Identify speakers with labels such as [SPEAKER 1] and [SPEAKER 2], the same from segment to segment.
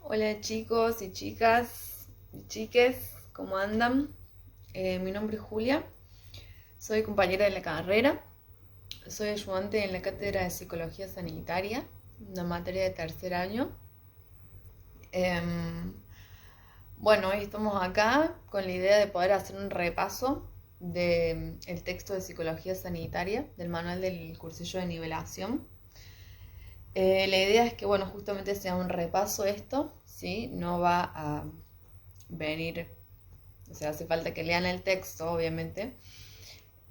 [SPEAKER 1] Hola chicos y chicas y chiques, ¿cómo andan? Mi nombre es Julia, soy compañera de la carrera, soy ayudante en la cátedra de Psicología Sanitaria, una materia de tercer año. Em, bueno, hoy estamos acá con la idea de poder hacer un repaso del texto de Psicología Sanitaria, del manual del cursillo de nivelación. La idea es que, bueno, justamente sea un repaso esto, ¿sí? No va a venir. O sea, hace falta que lean el texto, obviamente.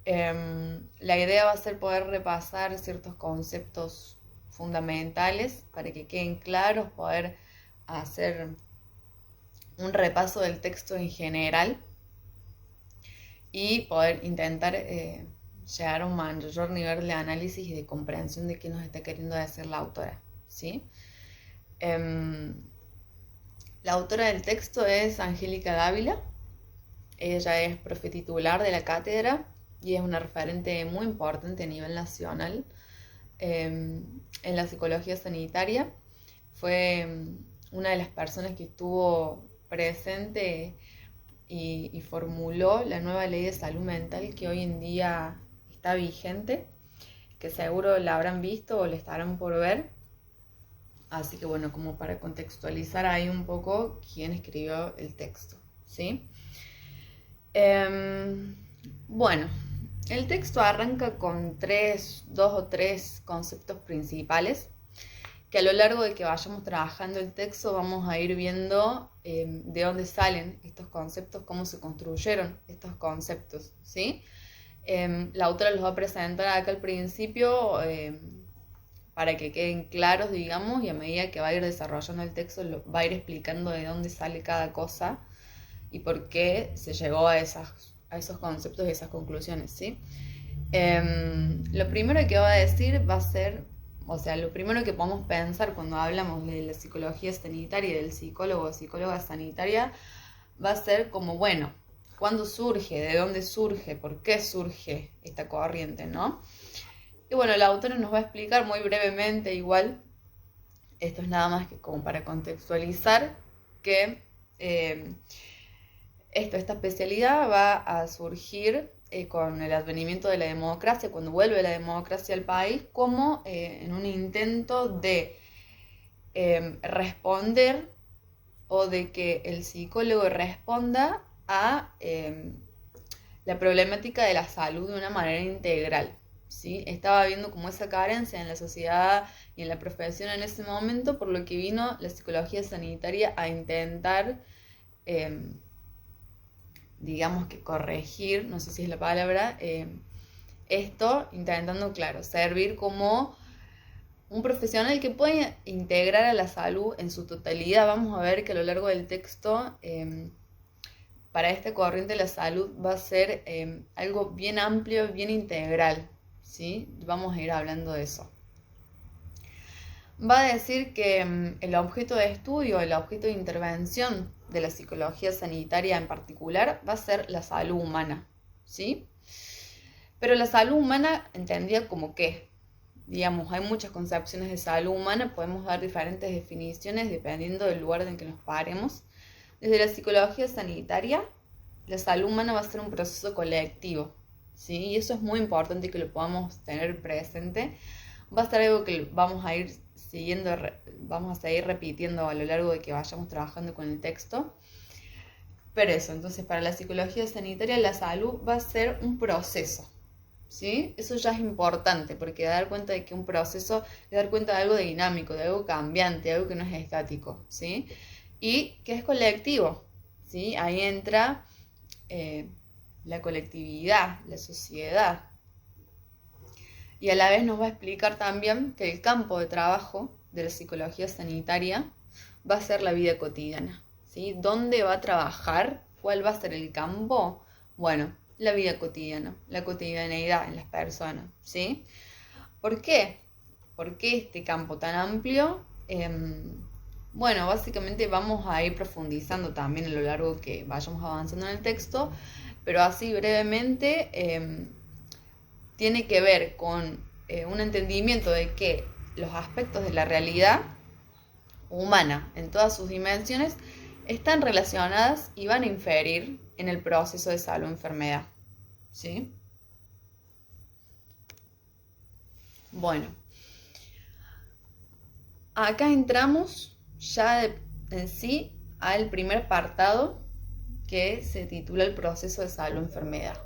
[SPEAKER 1] La idea va a ser poder repasar ciertos conceptos fundamentales para que queden claros, poder hacer un repaso del texto en general y poder intentar llegar a un mayor nivel de análisis y de comprensión de qué nos está queriendo decir la autora, ¿sí? Um, la autora del texto es Angélica Dávila. Ella es profe titular de la cátedra y es una referente muy importante a nivel nacional en la psicología sanitaria. Fue una de las personas que estuvo presente y formuló la nueva ley de salud mental que hoy en día está vigente, que seguro la habrán visto o la estarán por ver. Así que bueno, como para contextualizar ahí un poco quién escribió el texto, ¿sí? Bueno, el texto arranca con dos o tres conceptos principales que a lo largo de que vayamos trabajando el texto vamos a ir viendo de dónde salen estos conceptos, cómo se construyeron estos conceptos, ¿sí? La autora los va a presentar acá al principio para que queden claros, digamos, y a medida que va a ir desarrollando el texto va a ir explicando de dónde sale cada cosa y por qué se llegó a esos conceptos y esas conclusiones, ¿sí? Lo primero que va a decir va a ser, o sea, lo primero que podemos pensar cuando hablamos de la psicología sanitaria y del psicólogo o psicóloga sanitaria va a ser como, bueno, ¿cuándo surge? ¿De dónde surge? ¿Por qué surge esta corriente, no? Y bueno, la autora nos va a explicar muy brevemente igual, esto es nada más que como para contextualizar, que esta especialidad va a surgir con el advenimiento de la democracia, cuando vuelve la democracia al país, como en un intento de responder o de que el psicólogo responda a la problemática de la salud de una manera integral, ¿sí? Estaba viendo como esa carencia en la sociedad y en la profesión en ese momento, por lo que vino la psicología sanitaria a intentar digamos que corregir, no sé si es la palabra, esto intentando, claro, servir como un profesional que puede integrar a la salud en su totalidad. Vamos a ver que a lo largo del texto, para esta corriente la salud va a ser algo bien amplio, bien integral, ¿sí? Vamos a ir hablando de eso. Va a decir que el objeto de estudio, el objeto de intervención de la psicología sanitaria en particular va a ser la salud humana, ¿sí? Pero la salud humana entendida como qué. Digamos, hay muchas concepciones de salud humana, podemos dar diferentes definiciones dependiendo del lugar en que nos paremos. Desde la psicología sanitaria, la salud humana va a ser un proceso colectivo, ¿sí? Y eso es muy importante que lo podamos tener presente. Va a ser algo que vamos a ir siguiendo, vamos a seguir repitiendo a lo largo de que vayamos trabajando con el texto. Pero eso, entonces para la psicología sanitaria la salud va a ser un proceso, ¿sí? Eso ya es importante porque dar cuenta de que un proceso es dar cuenta de algo dinámico, de algo cambiante, de algo que no es estático, ¿sí? Y que es colectivo, ¿sí? Ahí entra la colectividad, la sociedad. Y a la vez nos va a explicar también que el campo de trabajo de la psicología sanitaria va a ser la vida cotidiana, ¿sí? ¿Dónde va a trabajar? ¿Cuál va a ser el campo? Bueno, la vida cotidiana, la cotidianeidad en las personas, ¿sí? ¿Por qué? ¿Por qué este campo tan amplio? Bueno, básicamente vamos a ir profundizando también a lo largo que vayamos avanzando en el texto, pero así brevemente tiene que ver con un entendimiento de que los aspectos de la realidad humana en todas sus dimensiones están relacionadas y van a inferir en el proceso de salud o enfermedad. ¿Sí? Bueno, acá entramos ya en sí al primer apartado que se titula el proceso de salud o enfermedad.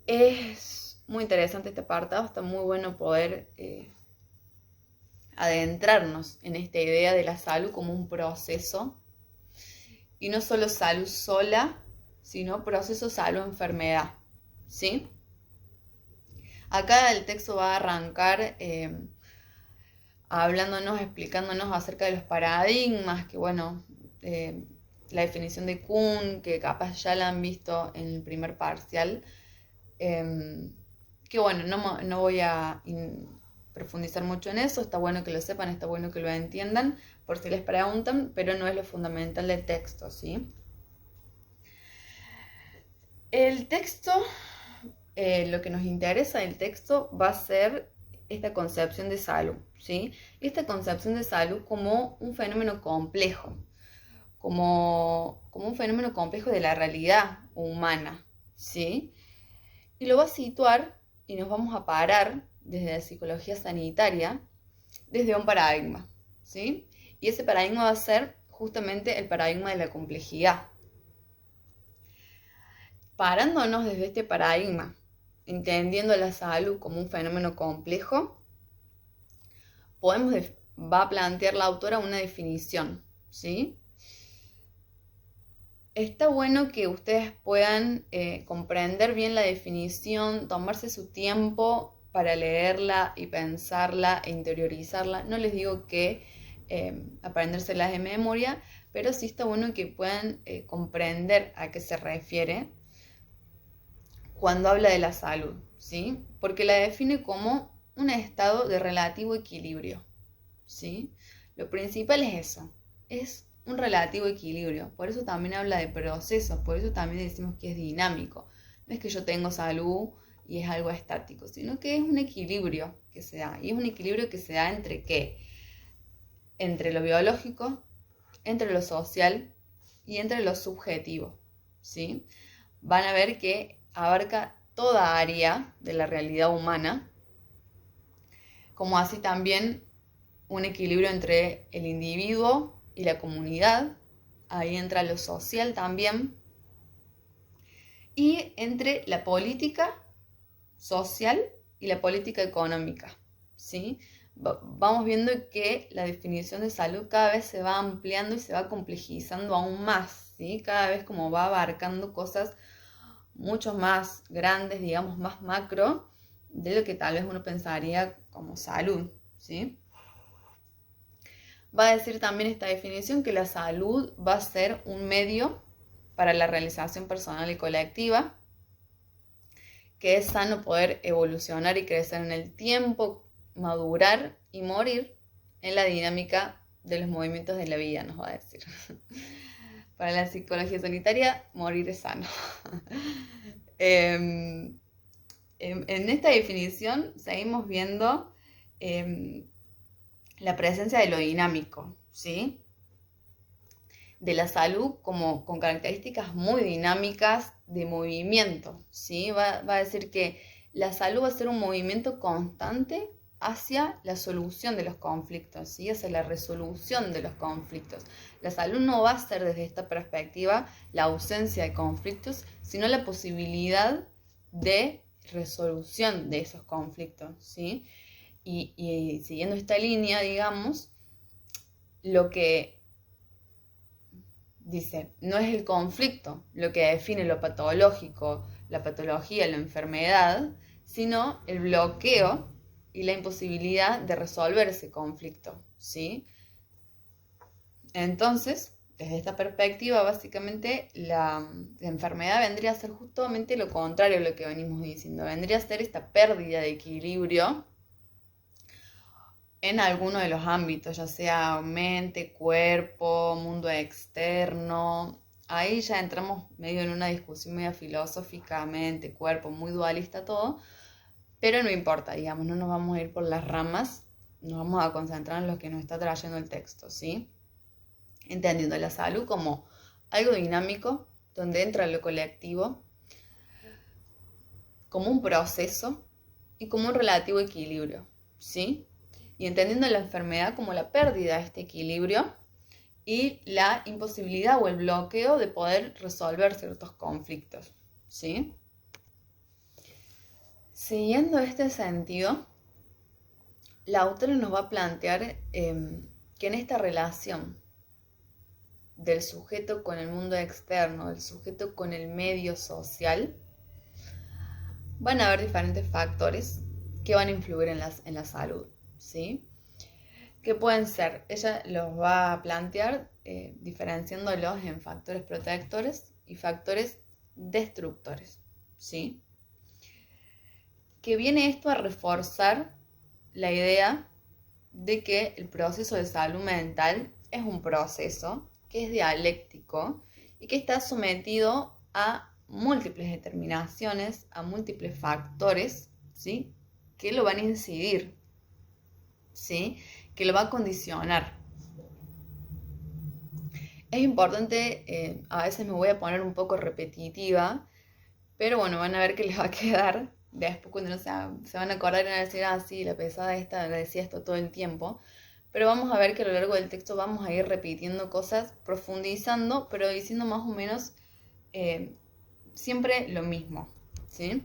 [SPEAKER 1] Es muy interesante este apartado, está muy bueno poder adentrarnos en esta idea de la salud como un proceso, y no solo salud sola, sino proceso salud-enfermedad, ¿sí? Acá el texto va a arrancar hablándonos, explicándonos acerca de los paradigmas, que bueno, la definición de Kuhn, que capaz ya la han visto en el primer parcial, que bueno, no voy a profundizar mucho en eso, está bueno que lo sepan, está bueno que lo entiendan, por si les preguntan, pero no es lo fundamental del texto, ¿sí? El texto, lo que nos interesa del texto va a ser esta concepción de salud, ¿sí? Esta concepción de salud como un fenómeno complejo, como un fenómeno complejo de la realidad humana, ¿sí? Y lo va a situar y nos vamos a parar desde la psicología sanitaria, desde un paradigma, ¿sí? Y ese paradigma va a ser justamente el paradigma de la complejidad. Parándonos desde este paradigma, entendiendo la salud como un fenómeno complejo, va a plantear la autora una definición, ¿sí? Está bueno que ustedes puedan comprender bien la definición, tomarse su tiempo para leerla y pensarla e interiorizarla. No les digo que aprendérselas de memoria, pero sí está bueno que puedan comprender a qué se refiere cuando habla de la salud, ¿sí? Porque la define como un estado de relativo equilibrio, ¿sí? Lo principal es eso, es un relativo equilibrio. Por eso también habla de procesos, por eso también decimos que es dinámico. No es que yo tengo salud y es algo estático, sino que es un equilibrio que se da. Y es un equilibrio que se da entre ¿qué? Entre lo biológico, entre lo social y entre lo subjetivo, ¿sí? Van a ver que abarca toda área de la realidad humana, como así también un equilibrio entre el individuo y la comunidad, ahí entra lo social también, y entre la política social y la política económica, ¿sí? Vamos viendo que la definición de salud cada vez se va ampliando y se va complejizando aún más, ¿sí? Cada vez como va abarcando cosas mucho más grandes, digamos, más macro, de lo que tal vez uno pensaría como salud, ¿sí? Va a decir también esta definición que la salud va a ser un medio para la realización personal y colectiva, que es sano poder evolucionar y crecer en el tiempo, madurar y morir en la dinámica de los movimientos de la vida, nos va a decir. Para la psicología sanitaria, morir es sano. En esta definición seguimos viendo la presencia de lo dinámico, ¿sí? De la salud como con características muy dinámicas de movimiento, ¿sí? Va a decir que la salud va a ser un movimiento constante hacia la solución de los conflictos, ¿sí? Hacia la resolución de los conflictos. La salud no va a ser desde esta perspectiva la ausencia de conflictos, sino la posibilidad de resolución de esos conflictos, ¿sí? Y siguiendo esta línea, digamos, lo que dice, no es el conflicto lo que define lo patológico, la patología, la enfermedad, sino el bloqueo y la imposibilidad de resolver ese conflicto, ¿sí? Entonces, desde esta perspectiva, básicamente, la enfermedad vendría a ser justamente lo contrario a lo que venimos diciendo. Vendría a ser esta pérdida de equilibrio en alguno de los ámbitos, ya sea mente, cuerpo, mundo externo. Ahí ya entramos medio en una discusión medio filosófica, mente, cuerpo, muy dualista todo, pero no importa, digamos, no nos vamos a ir por las ramas nos vamos a concentrar en lo que nos está trayendo el texto, ¿sí? Entendiendo la salud como algo dinámico, donde entra lo colectivo, como un proceso y como un relativo equilibrio, ¿sí? Y entendiendo la enfermedad como la pérdida de este equilibrio y la imposibilidad o el bloqueo de poder resolver ciertos conflictos, ¿sí? Siguiendo este sentido, la autora nos va a plantear que en esta relación del sujeto con el mundo externo, del sujeto con el medio social, van a haber diferentes factores que van a influir en la salud, ¿sí? Que pueden ser, ella los va a plantear diferenciándolos en factores protectores y factores destructores, ¿sí? Que viene esto a reforzar la idea de que el proceso de salud mental es un proceso que es dialéctico y que está sometido a múltiples determinaciones, a múltiples factores, ¿sí? Que lo van a incidir, ¿sí? Que lo va a condicionar. Es importante, a veces me voy a poner un poco repetitiva, pero bueno, van a ver que les va a quedar. Después cuando se van a acordar y van a decir, ah, sí, la pesada esta decía esto todo el tiempo. Pero vamos a ver que a lo largo del texto vamos a ir repitiendo cosas, profundizando, pero diciendo más o menos siempre lo mismo, ¿sí?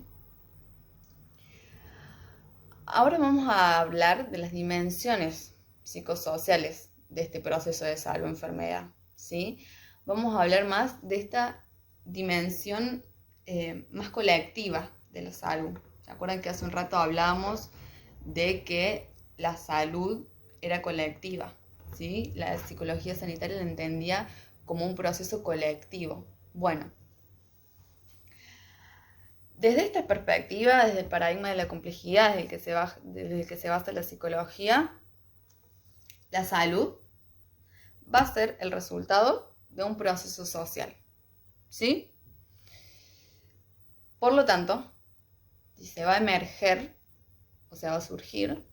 [SPEAKER 1] Ahora vamos a hablar de las dimensiones psicosociales de este proceso de salud-enfermedad, ¿sí? Vamos a hablar más de esta dimensión más colectiva de la salud. ¿Se acuerdan que hace un rato hablábamos de que la salud era colectiva, ¿sí? La psicología sanitaria la entendía como un proceso colectivo. Bueno, desde esta perspectiva, desde el paradigma de la complejidad desde el que se basa la psicología, la salud va a ser el resultado de un proceso social, ¿sí? Por lo tanto, se va a emerger, o sea, va a surgir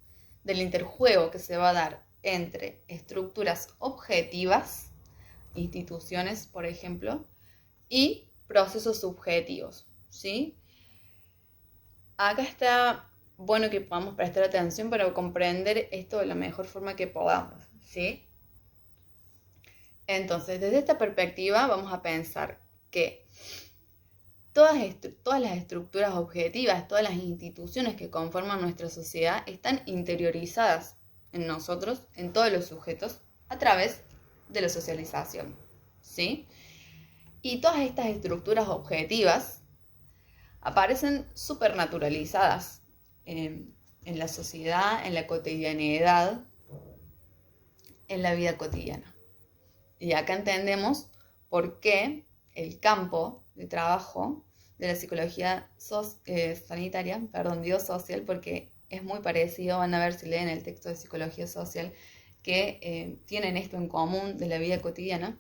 [SPEAKER 1] del interjuego que se va a dar entre estructuras objetivas, instituciones, por ejemplo, y procesos subjetivos, ¿sí? Acá está bueno que podamos prestar atención para comprender esto de la mejor forma que podamos, ¿sí? Entonces, desde esta perspectiva vamos a pensar que todas las estructuras objetivas, todas las instituciones que conforman nuestra sociedad están interiorizadas en nosotros, en todos los sujetos, a través de la socialización, ¿sí? Y todas estas estructuras objetivas aparecen supernaturalizadas en la sociedad, en la cotidianidad, en la vida cotidiana. Y acá entendemos por qué el campo de trabajo de la psicología sanitaria, digo social porque es muy parecido, van a ver si leen el texto de psicología social, que tienen esto en común de la vida cotidiana,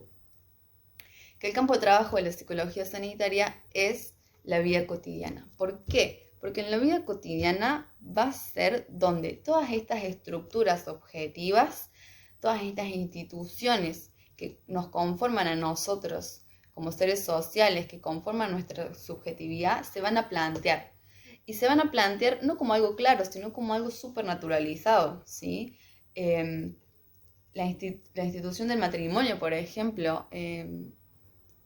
[SPEAKER 1] que el campo de trabajo de la psicología sanitaria es la vida cotidiana. ¿Por qué? Porque en la vida cotidiana va a ser donde todas estas estructuras objetivas, todas estas instituciones que nos conforman a nosotros como seres sociales, que conforman nuestra subjetividad, se van a plantear. Y se van a plantear no como algo claro, sino como algo supernaturalizado, ¿sí? La institución del matrimonio, por ejemplo,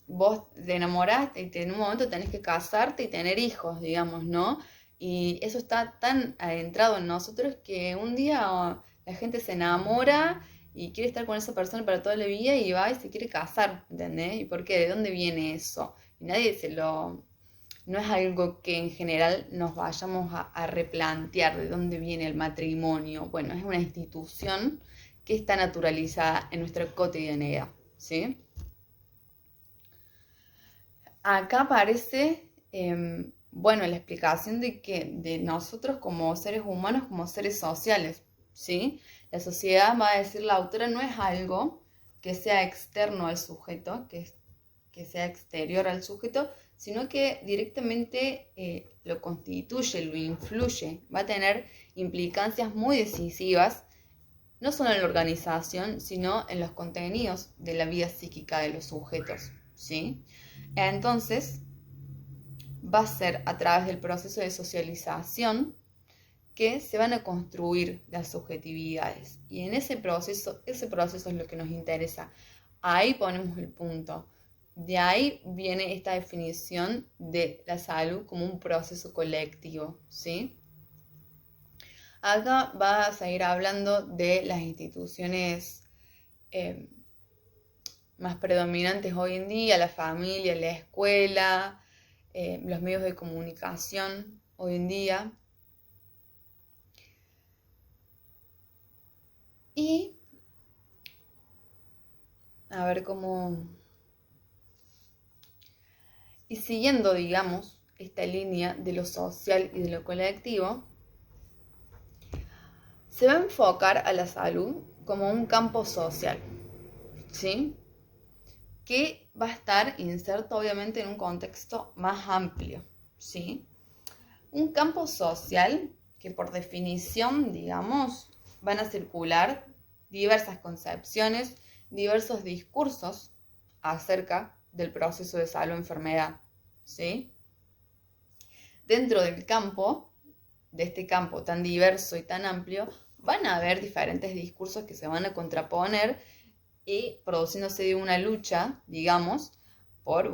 [SPEAKER 1] vos te enamoraste y en un momento tenés que casarte y tener hijos, digamos, ¿no? Y eso está tan adentrado en nosotros que un día la gente se enamora y quiere estar con esa persona para toda la vida y va y se quiere casar, ¿entendés? ¿Y por qué? ¿De dónde viene eso? Y nadie no es algo que en general nos vayamos a replantear de dónde viene el matrimonio. Bueno, es una institución que está naturalizada en nuestra cotidianidad, ¿sí? Acá aparece, la explicación de nosotros como seres humanos, como seres sociales, ¿sí? La sociedad, va a decir la autora, no es algo que sea externo al sujeto, que sea exterior al sujeto, sino que directamente lo constituye, lo influye, va a tener implicancias muy decisivas no solo en la organización, sino en los contenidos de la vida psíquica de los sujetos, ¿sí? Entonces, va a ser a través del proceso de socialización que se van a construir las subjetividades. Y en ese proceso es lo que nos interesa. Ahí ponemos el punto. De ahí viene esta definición de la salud como un proceso colectivo, ¿sí? Acá va a seguir hablando de las instituciones más predominantes hoy en día, la familia, la escuela, los medios de comunicación hoy en día. Y a ver cómo... Y siguiendo, digamos, esta línea de lo social y de lo colectivo, se va a enfocar a la salud como un campo social, ¿sí? Que va a estar inserto obviamente en un contexto más amplio, ¿sí? Un campo social que por definición, digamos, van a circular diversas concepciones, diversos discursos acerca del proceso de salud o enfermedad, ¿sí? Dentro del campo, de este campo tan diverso y tan amplio, van a haber diferentes discursos que se van a contraponer y produciéndose de una lucha, digamos, por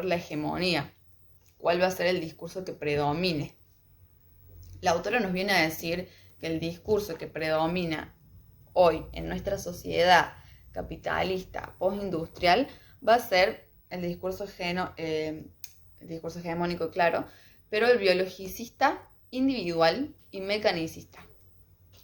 [SPEAKER 1] la hegemonía. ¿Cuál va a ser el discurso que predomine? La autora nos viene a decir que el discurso que predomina hoy en nuestra sociedad capitalista, postindustrial, va a ser el discurso hegemónico, claro, pero el biologicista, individual y mecanicista.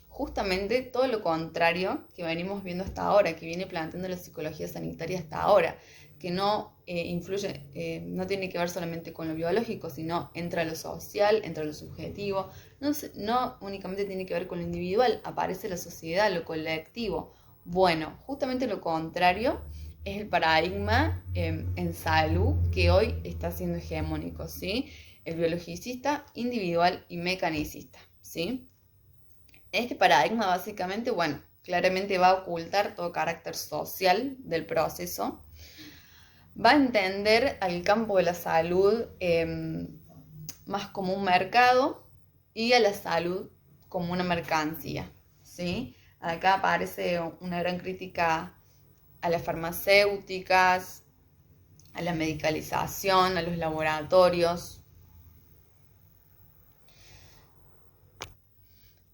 [SPEAKER 1] Justamente todo lo contrario que venimos viendo hasta ahora, que viene planteando la psicología sanitaria hasta ahora, que no influye, no tiene que ver solamente con lo biológico, sino entra lo social, entra lo subjetivo, no únicamente tiene que ver con lo individual, aparece la sociedad, lo colectivo. Bueno, justamente lo contrario es el paradigma en salud que hoy está siendo hegemónico, ¿sí? El biologicista, individual y mecanicista, ¿sí? Este paradigma básicamente, claramente va a ocultar todo carácter social del proceso, va a entender al campo de la salud más como un mercado y a la salud como una mercancía, ¿sí? Acá aparece una gran crítica a las farmacéuticas, a la medicalización, a los laboratorios.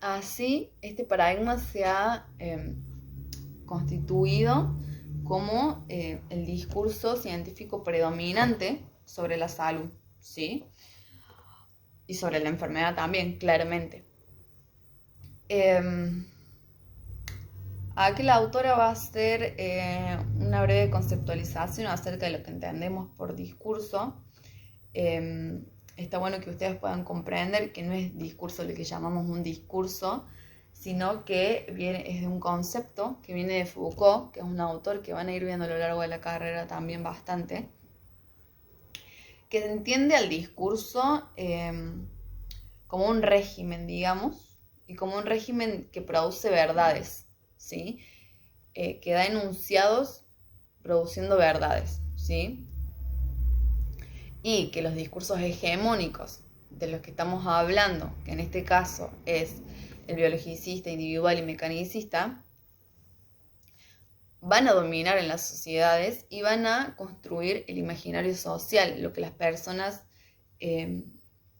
[SPEAKER 1] Así, este paradigma se ha constituido como el discurso científico predominante sobre la salud, ¿sí? Y sobre la enfermedad también, claramente. Aquí la autora va a hacer una breve conceptualización acerca de lo que entendemos por discurso. Está bueno que ustedes puedan comprender que no es discurso lo que llamamos un discurso, sino que es de un concepto que viene de Foucault, que es un autor que van a ir viendo a lo largo de la carrera también bastante, que se entiende al discurso como un régimen, digamos, y como un régimen que produce verdades, ¿sí? Que da enunciados produciendo verdades, ¿sí? Y que los discursos hegemónicos de los que estamos hablando, que en este caso es el biologicista, individual y mecanicista, van a dominar en las sociedades y van a construir el imaginario social, lo que las personas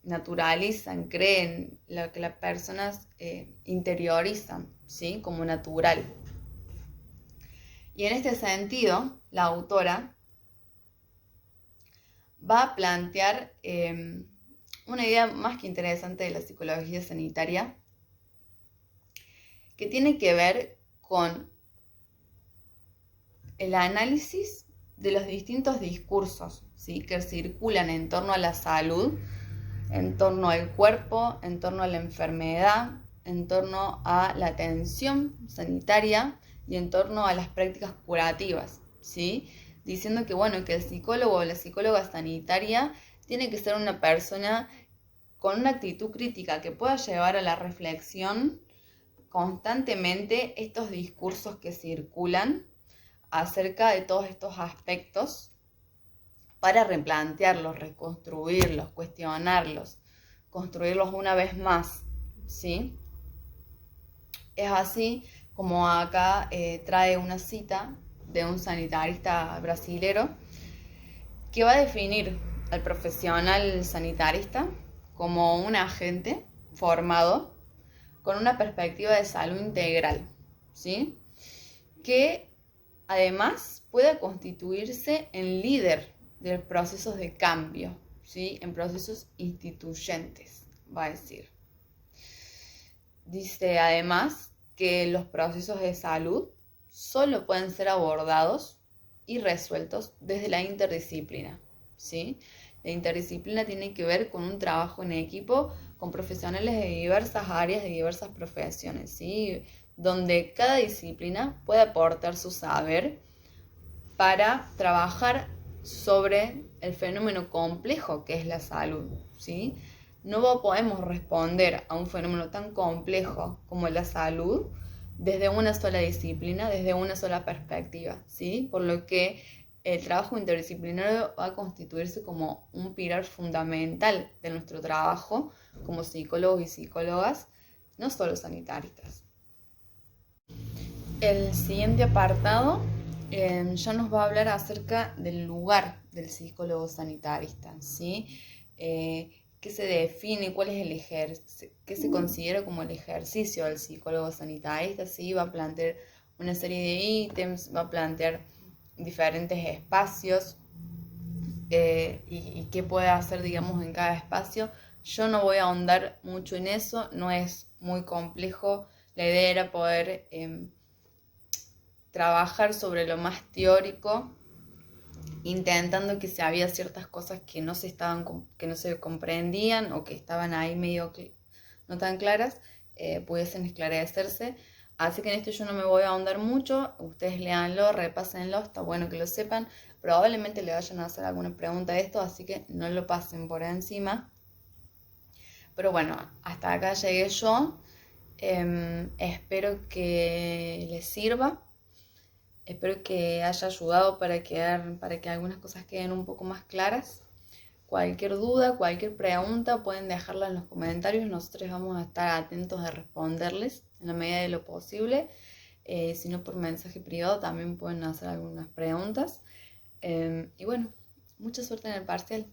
[SPEAKER 1] naturalizan, creen, lo que las personas interiorizan, ¿sí? Como natural. Y en este sentido, la autora va a plantear una idea más que interesante de la psicología sanitaria, que tiene que ver con el análisis de los distintos discursos, ¿sí? Que circulan en torno a la salud, en torno al cuerpo, en torno a la enfermedad, en torno a la atención sanitaria y en torno a las prácticas curativas, ¿sí? Diciendo que el psicólogo o la psicóloga sanitaria tiene que ser una persona con una actitud crítica que pueda llevar a la reflexión constantemente estos discursos que circulan acerca de todos estos aspectos para replantearlos, reconstruirlos, cuestionarlos, construirlos una vez más, ¿sí? Es así como acá trae una cita de un sanitarista brasilero que va a definir al profesional sanitarista como un agente formado con una perspectiva de salud integral, ¿sí? Que además pueda constituirse en líder de procesos de cambio, ¿sí? En procesos instituyentes, va a decir. Dice además que los procesos de salud solo pueden ser abordados y resueltos desde la interdisciplina, ¿sí? La interdisciplina tiene que ver con un trabajo en equipo con profesionales de diversas áreas, de diversas profesiones, ¿sí? Donde cada disciplina puede aportar su saber para trabajar sobre el fenómeno complejo que es la salud, ¿sí? No podemos responder a un fenómeno tan complejo como la salud desde una sola disciplina, desde una sola perspectiva, ¿sí? Por lo que el trabajo interdisciplinario va a constituirse como un pilar fundamental de nuestro trabajo como psicólogos y psicólogas, no solo sanitaristas. El siguiente apartado ya nos va a hablar acerca del lugar del psicólogo sanitarista, ¿sí? ¿Qué se define? ¿Cuál es qué se considera como el ejercicio del psicólogo sanitarista? ¿Sí? Va a plantear una serie de ítems, va a plantear diferentes espacios y qué puede hacer, digamos, en cada espacio. Yo no voy a ahondar mucho en eso, no es muy complejo. La idea era poder trabajar sobre lo más teórico, intentando que si había ciertas cosas que no se comprendían o que estaban ahí medio no tan claras, pudiesen esclarecerse. Así que en esto yo no me voy a ahondar mucho, ustedes léanlo, repásenlo, está bueno que lo sepan. Probablemente le vayan a hacer alguna pregunta de esto, así que no lo pasen por encima. Pero bueno, hasta acá llegué yo. Espero que les sirva. Espero que haya ayudado para que algunas cosas queden un poco más claras. Cualquier duda, cualquier pregunta pueden dejarla en los comentarios. Nosotros vamos a estar atentos de responderles en la medida de lo posible. Si no, por mensaje privado también pueden hacer algunas preguntas. Y bueno, mucha suerte en el parcial.